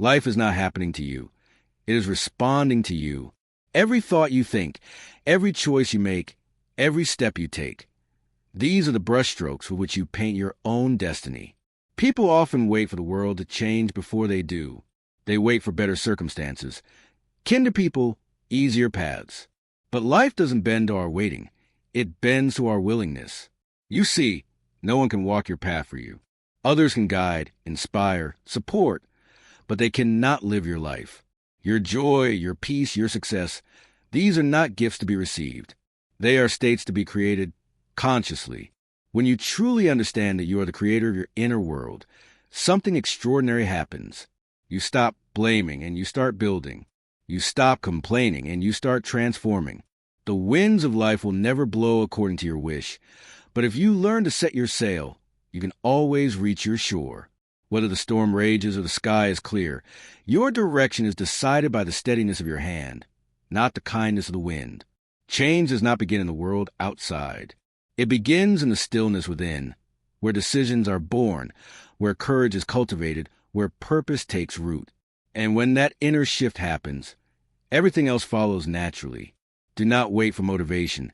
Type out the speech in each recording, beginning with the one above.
Life is not happening to you. It is responding to you. Every thought you think, every choice you make, every step you take. These are the brushstrokes with which you paint your own destiny. People often wait for the world to change before they do. They wait for better circumstances, kinder people, easier paths. But life doesn't bend to our waiting. It bends to our willingness. You see, no one can walk your path for you. Others can guide, inspire, support, but they cannot live your life. Your joy, your peace, your success, these are not gifts to be received. They are states to be created consciously. When you truly understand that you are the creator of your inner world, something extraordinary happens. You stop blaming and you start building. You stop complaining and you start transforming. The winds of life will never blow according to your wish, but if you learn to set your sail, you can always reach your shore. Whether the storm rages or the sky is clear, your direction is decided by the steadiness of your hand, not the kindness of the wind. Change does not begin in the world outside. It begins in the stillness within, where decisions are born, where courage is cultivated, where purpose takes root. And when that inner shift happens, everything else follows naturally. Do not wait for motivation.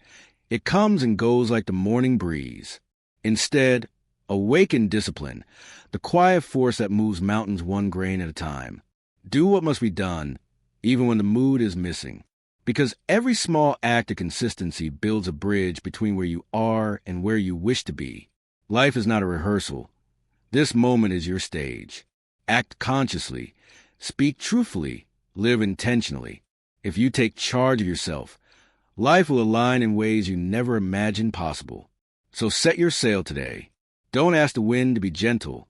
It comes and goes like the morning breeze. Instead, awaken discipline, the quiet force that moves mountains one grain at a time. Do what must be done, even when the mood is missing. Because every small act of consistency builds a bridge between where you are and where you wish to be. Life is not a rehearsal. This moment is your stage. Act consciously. Speak truthfully. Live intentionally. If you take charge of yourself, life will align in ways you never imagined possible. So set your sail today. Don't ask the wind to be gentle.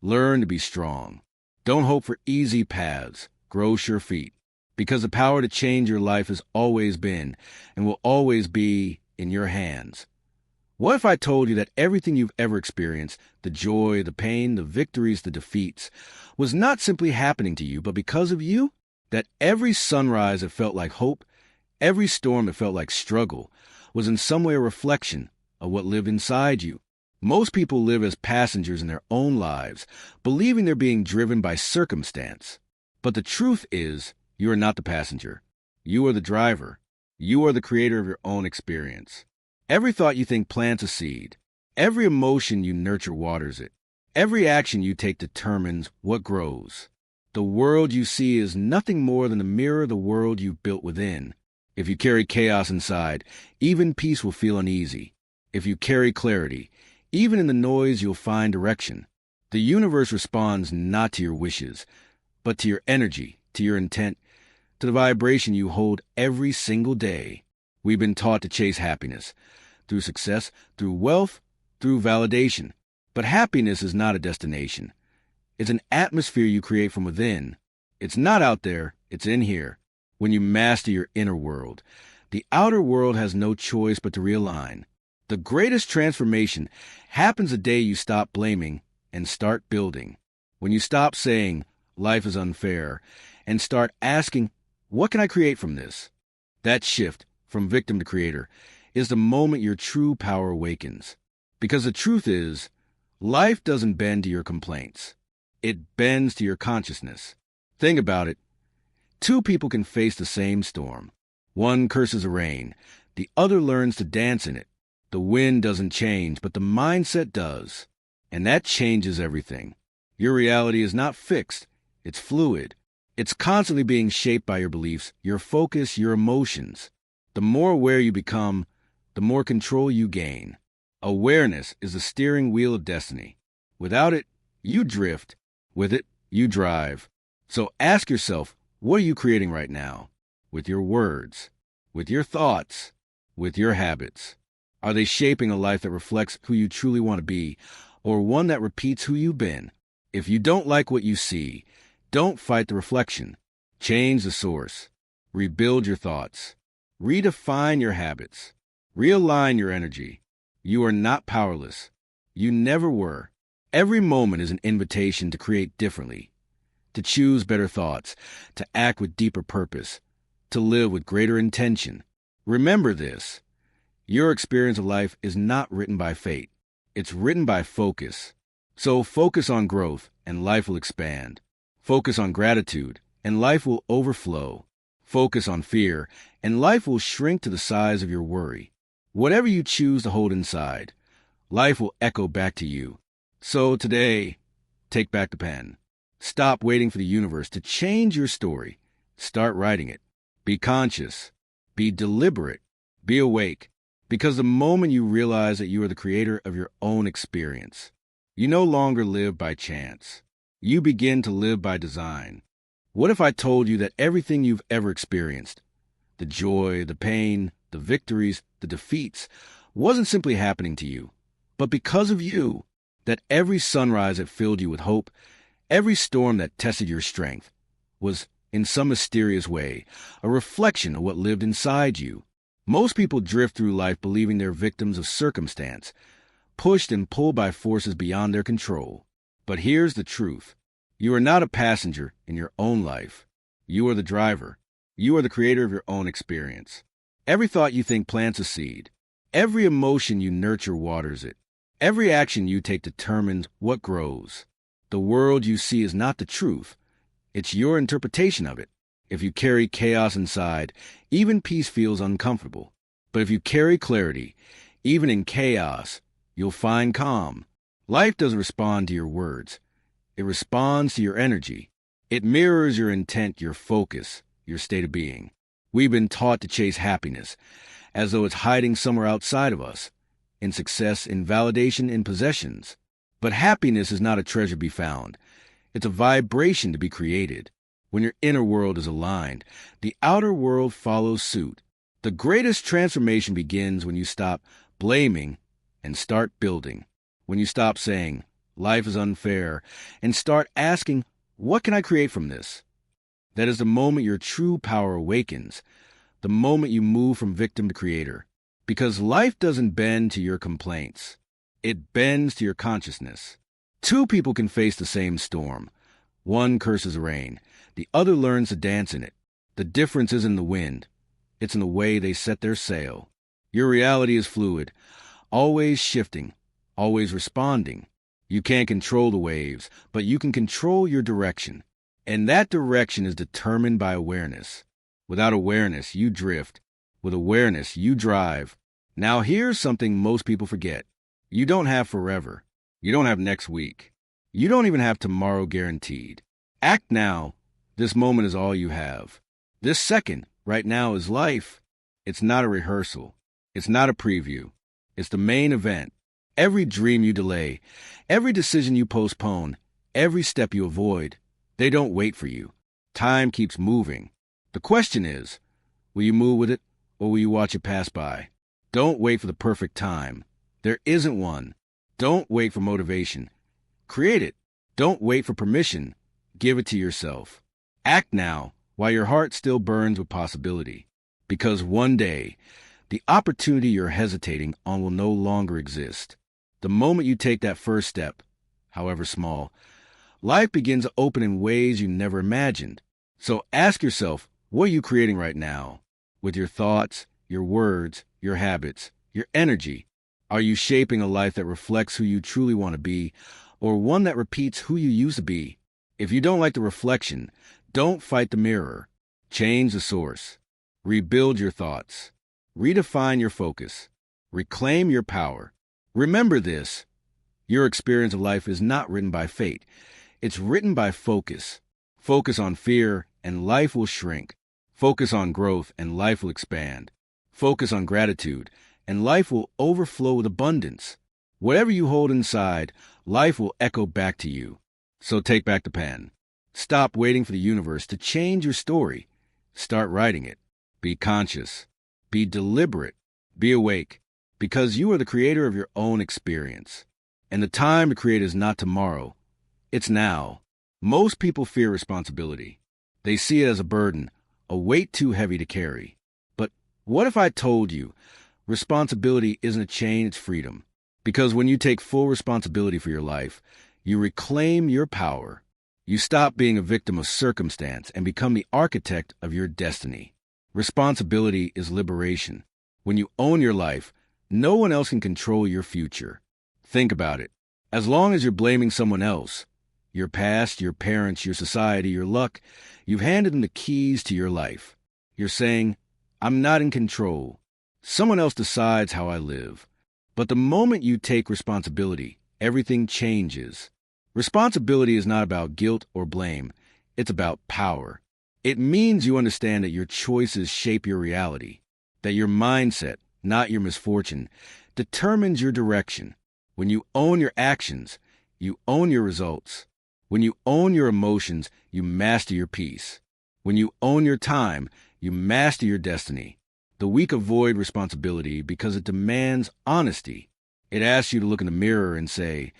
Learn to be strong. Don't hope for easy paths. Grow sure feet. Because the power to change your life has always been and will always be in your hands. What if I told you that everything you've ever experienced, the joy, the pain, the victories, the defeats, was not simply happening to you, but because of you? That every sunrise that felt like hope, every storm that felt like struggle, was in some way a reflection of what lived inside you. Most people live as passengers in their own lives, believing they're being driven by circumstance. But the truth is, you are not the passenger. You are the driver. You are the creator of your own experience. Every thought you think plants a seed. Every emotion you nurture waters it. Every action you take determines what grows. The world you see is nothing more than a mirror of the world you've built within. If you carry chaos inside, even peace will feel uneasy. If you carry clarity, even in the noise you'll find direction. The universe responds not to your wishes, but to your energy, to your intent, to the vibration you hold every single day. We've been taught to chase happiness, through success, through wealth, through validation. But happiness is not a destination. It's an atmosphere you create from within. It's not out there, it's in here. When you master your inner world, the outer world has no choice but to realign. The greatest transformation happens the day you stop blaming and start building. When you stop saying, life is unfair, and start asking, what can I create from this? That shift, from victim to creator, is the moment your true power awakens. Because the truth is, life doesn't bend to your complaints. It bends to your consciousness. Think about it. Two people can face the same storm. One curses the rain. The other learns to dance in it. The wind doesn't change, but the mindset does. And that changes everything. Your reality is not fixed. It's fluid. It's constantly being shaped by your beliefs, your focus, your emotions. The more aware you become, the more control you gain. Awareness is the steering wheel of destiny. Without it, you drift. With it, you drive. So ask yourself, what are you creating right now? With your words, with your thoughts, with your habits. Are they shaping a life that reflects who you truly want to be, or one that repeats who you've been? If you don't like what you see, don't fight the reflection. Change the source. Rebuild your thoughts. Redefine your habits. Realign your energy. You are not powerless. You never were. Every moment is an invitation to create differently, to choose better thoughts, to act with deeper purpose, to live with greater intention. Remember this. Your experience of life is not written by fate. It's written by focus. So focus on growth, and life will expand. Focus on gratitude, and life will overflow. Focus on fear, and life will shrink to the size of your worry. Whatever you choose to hold inside, life will echo back to you. So today, take back the pen. Stop waiting for the universe to change your story. Start writing it. Be conscious. Be deliberate. Be awake. Because the moment you realize that you are the creator of your own experience, you no longer live by chance. You begin to live by design. What if I told you that everything you've ever experienced, the joy, the pain, the victories, the defeats, wasn't simply happening to you, but because of you? That every sunrise that filled you with hope, every storm that tested your strength, was, in some mysterious way, a reflection of what lived inside you. Most people drift through life believing they're victims of circumstance, pushed and pulled by forces beyond their control. But here's the truth. You are not a passenger in your own life. You are the driver. You are the creator of your own experience. Every thought you think plants a seed. Every emotion you nurture waters it. Every action you take determines what grows. The world you see is not the truth. It's your interpretation of it. If you carry chaos inside, even peace feels uncomfortable. But if you carry clarity, even in chaos, you'll find calm. Life doesn't respond to your words. It responds to your energy. It mirrors your intent, your focus, your state of being. We've been taught to chase happiness, as though it's hiding somewhere outside of us, in success, in validation, in possessions. But happiness is not a treasure to be found. It's a vibration to be created. When your inner world is aligned, the outer world follows suit. The greatest transformation begins when you stop blaming and start building. When you stop saying, life is unfair, and start asking, what can I create from this? That is the moment your true power awakens, the moment you move from victim to creator. Because life doesn't bend to your complaints. It bends to your consciousness. Two people can face the same storm. One curses rain. The other learns to dance in it. The difference isn't the wind. It's in the way they set their sail. Your reality is fluid, always shifting, always responding. You can't control the waves, but you can control your direction. And that direction is determined by awareness. Without awareness, you drift. With awareness, you drive. Now here's something most people forget. You don't have forever. You don't have next week. You don't even have tomorrow guaranteed. Act now. This moment is all you have. This second, right now, is life. It's not a rehearsal. It's not a preview. It's the main event. Every dream you delay, every decision you postpone, every step you avoid, they don't wait for you. Time keeps moving. The question is, will you move with it, or will you watch it pass by? Don't wait for the perfect time. There isn't one. Don't wait for motivation. Create it. Don't wait for permission. Give it to yourself. Act now while your heart still burns with possibility. Because one day, the opportunity you're hesitating on will no longer exist. The moment you take that first step, however small, life begins to open in ways you never imagined. So ask yourself, what are you creating right now? With your thoughts, your words, your habits, your energy. Are you shaping a life that reflects who you truly want to be, or one that repeats who you used to be? If you don't like the reflection, don't fight the mirror. Change the source. Rebuild your thoughts. Redefine your focus. Reclaim your power. Remember this. Your experience of life is not written by fate. It's written by focus. Focus on fear, and life will shrink. Focus on growth, and life will expand. Focus on gratitude, and life will overflow with abundance. Whatever you hold inside, life will echo back to you. So take back the pen. Stop waiting for the universe to change your story. Start writing it. Be conscious. Be deliberate. Be awake. Because you are the creator of your own experience. And the time to create is not tomorrow. It's now. Most people fear responsibility. They see it as a burden, a weight too heavy to carry. But what if I told you responsibility isn't a chain, it's freedom? Because when you take full responsibility for your life, you reclaim your power. You stop being a victim of circumstance and become the architect of your destiny. Responsibility is liberation. When you own your life, no one else can control your future. Think about it. As long as you're blaming someone else, Your past, your parents, your society, your luck, you've handed them the keys to your life. You're saying, I'm not in control. Someone else decides how I live. But the moment you take responsibility, everything changes. Responsibility is not about guilt or blame. It's about power. It means you understand that your choices shape your reality, that your mindset, not your misfortune, determines your direction. When you own your actions, you own your results. When you own your emotions, you master your peace. When you own your time, you master your destiny. The weak avoid responsibility because it demands honesty. It asks you to look in the mirror and say,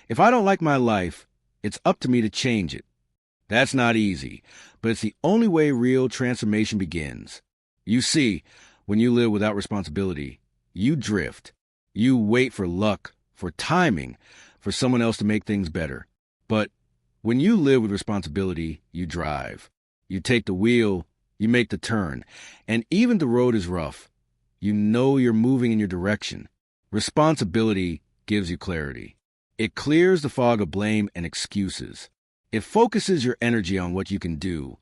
if I don't like my life, it's up to me to change it. That's not easy, but it's the only way real transformation begins. You see, when you live without responsibility, you drift. You wait for luck, for timing, for someone else to make things better. But when you live with responsibility, you drive. You take the wheel, you make the turn, and even the road is rough. You know you're moving in your direction. Responsibility gives you clarity. It clears the fog of blame and excuses. It focuses your energy on what you can do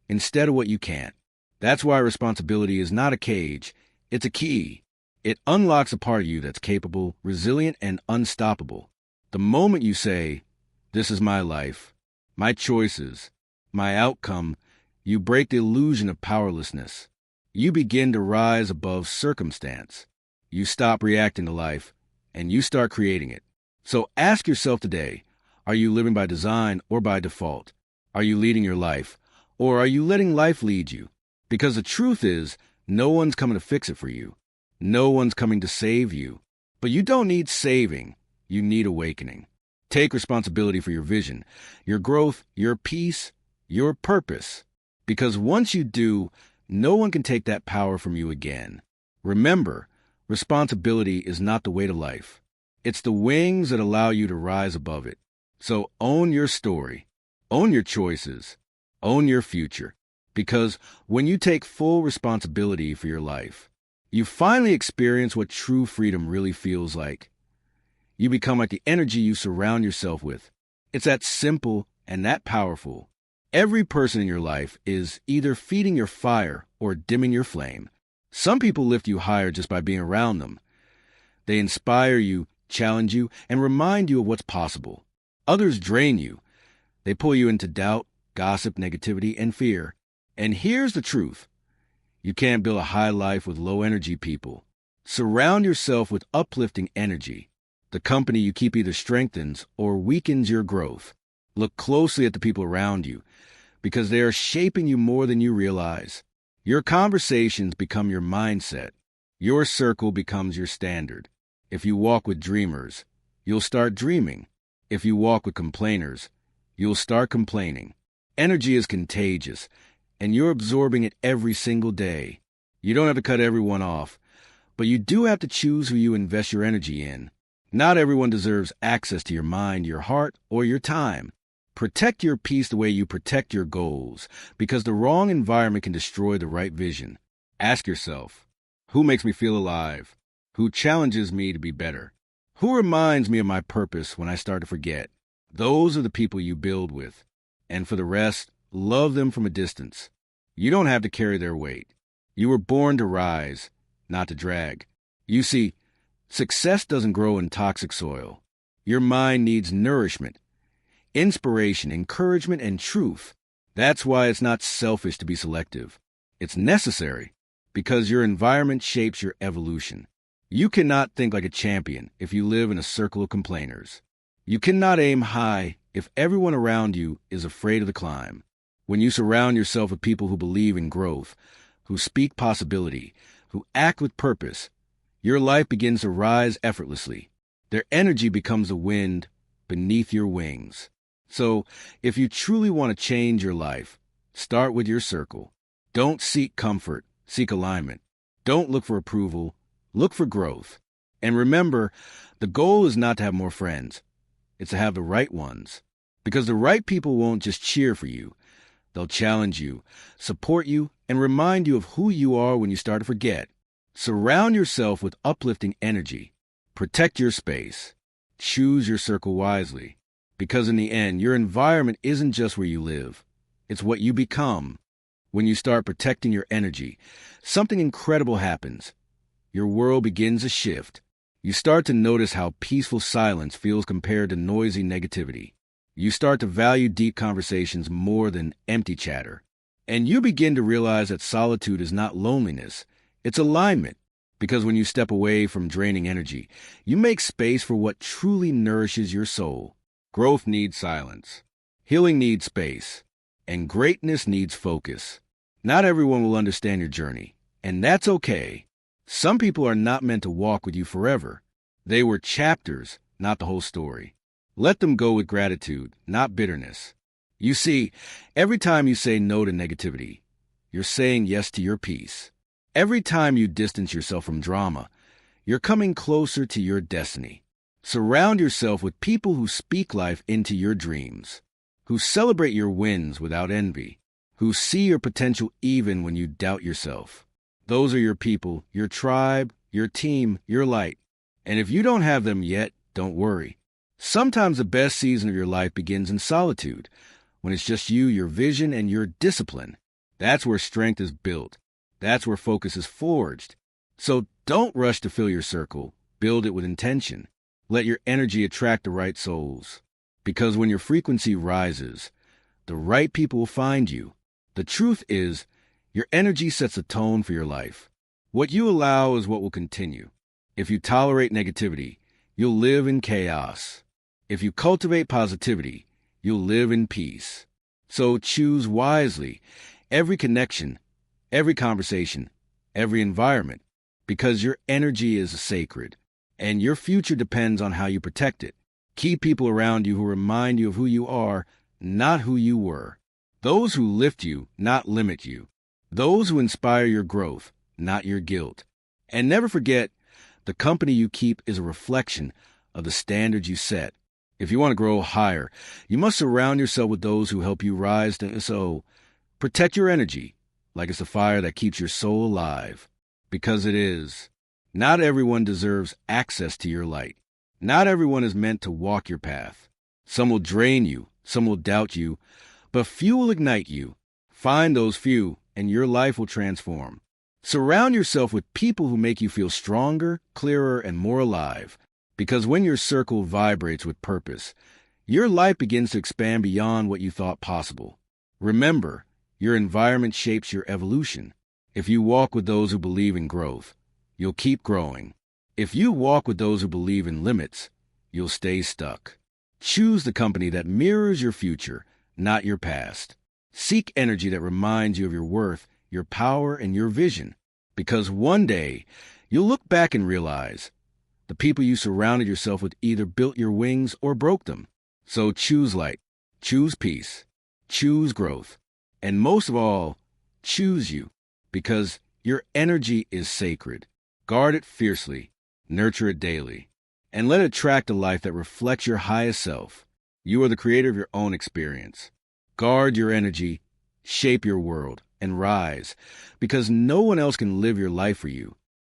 instead of what you can't. That's why responsibility is not a cage, it's a key. It unlocks a part of you that's capable, resilient, and unstoppable. The moment you say, this is my life, my choices, my outcome, you break the illusion of powerlessness. You begin to rise above circumstance. You stop reacting to life, and you start creating it. So ask yourself today, are you living by design or by default? Are you leading your life, or are you letting life lead you? Because the truth is, no one's coming to fix it for you. No one's coming to save you. But you don't need saving. You need awakening. Take responsibility for your vision, your growth, your peace, your purpose. Because once you do, no one can take that power from you again. Remember, responsibility is not the way to life. It's the wings that allow you to rise above it. So own your story, own your choices, own your future. Because when you take full responsibility for your life, you finally experience what true freedom really feels like. You become like the energy you surround yourself with. It's that simple and that powerful. Every person in your life is either feeding your fire or dimming your flame. Some people lift you higher just by being around them. They inspire you, challenge you, and remind you of what's possible. Others drain you. They pull you into doubt, gossip, negativity, and fear. And here's the truth. You can't build a high life with low-energy people. Surround yourself with uplifting energy. The company you keep either strengthens or weakens your growth. Look closely at the people around you, because they are shaping you more than you realize. Your conversations become your mindset. Your circle becomes your standard. If you walk with dreamers, you'll start dreaming. If you walk with complainers, you'll start complaining. Energy is contagious, and you're absorbing it every single day. You don't have to cut everyone off, but you do have to choose who you invest your energy in. Not everyone deserves access to your mind, your heart, or your time. Protect your peace the way you protect your goals, because the wrong environment can destroy the right vision. Ask yourself, who makes me feel alive? Who challenges me to be better? Who reminds me of my purpose when I start to forget? Those are the people you build with. And for the rest, love them from a distance. You don't have to carry their weight. You were born to rise, not to drag. You see, success doesn't grow in toxic soil. Your mind needs nourishment, inspiration, encouragement, and truth. That's why it's not selfish to be selective. It's necessary, because your environment shapes your evolution. You cannot think like a champion if you live in a circle of complainers. You cannot aim high if everyone around you is afraid of the climb. When you surround yourself with people who believe in growth, who speak possibility, who act with purpose, your life begins to rise effortlessly. Their energy becomes the wind beneath your wings. So, if you truly want to change your life, start with your circle. Don't seek comfort, seek alignment. Don't look for approval, look for growth. And remember, the goal is not to have more friends. It's to have the right ones. Because the right people won't just cheer for you. They'll challenge you, support you, and remind you of who you are when you start to forget. Surround yourself with uplifting energy. Protect your space. Choose your circle wisely. Because in the end, your environment isn't just where you live. It's what you become. When you start protecting your energy, something incredible happens. Your world begins to shift. You start to notice how peaceful silence feels compared to noisy negativity. You start to value deep conversations more than empty chatter. And you begin to realize that solitude is not loneliness, it's alignment. Because when you step away from draining energy, you make space for what truly nourishes your soul. Growth needs silence. Healing needs space. And greatness needs focus. Not everyone will understand your journey, and that's okay. Some people are not meant to walk with you forever. They were chapters, not the whole story. Let them go with gratitude, not bitterness. You see, every time you say no to negativity, you're saying yes to your peace. Every time you distance yourself from drama, you're coming closer to your destiny. Surround yourself with people who speak life into your dreams, who celebrate your wins without envy, who see your potential even when you doubt yourself. Those are your people, your tribe, your team, your light. And if you don't have them yet, don't worry. Sometimes the best season of your life begins in solitude, when it's just you, your vision, and your discipline. That's where strength is built. That's where focus is forged. So don't rush to fill your circle. Build it with intention. Let your energy attract the right souls. Because when your frequency rises, the right people will find you. The truth is, your energy sets a tone for your life. What you allow is what will continue. If you tolerate negativity, you'll live in chaos. If you cultivate positivity, you'll live in peace. So choose wisely every connection, every conversation, every environment, because your energy is sacred, and your future depends on how you protect it. Keep people around you who remind you of who you are, not who you were. Those who lift you, not limit you. Those who inspire your growth, not your guilt. And never forget, the company you keep is a reflection of the standards you set. If you want to grow higher, you must surround yourself with those who help you rise. So protect your energy like it's a fire that keeps your soul alive. Because it is. Not everyone deserves access to your light. Not everyone is meant to walk your path. Some will drain you, some will doubt you, but few will ignite you. Find those few, and your life will transform. Surround yourself with people who make you feel stronger, clearer, and more alive. Because when your circle vibrates with purpose, your life begins to expand beyond what you thought possible. Remember, your environment shapes your evolution. If you walk with those who believe in growth, you'll keep growing. If you walk with those who believe in limits, you'll stay stuck. Choose the company that mirrors your future, not your past. Seek energy that reminds you of your worth, your power, and your vision. Because one day, you'll look back and realize the people you surrounded yourself with either built your wings or broke them. So choose light, choose peace, choose growth, and most of all, choose you. Because your energy is sacred. Guard it fiercely, nurture it daily, and let it attract a life that reflects your highest self. You are the creator of your own experience. Guard your energy, shape your world, and rise, because no one else can live your life for you.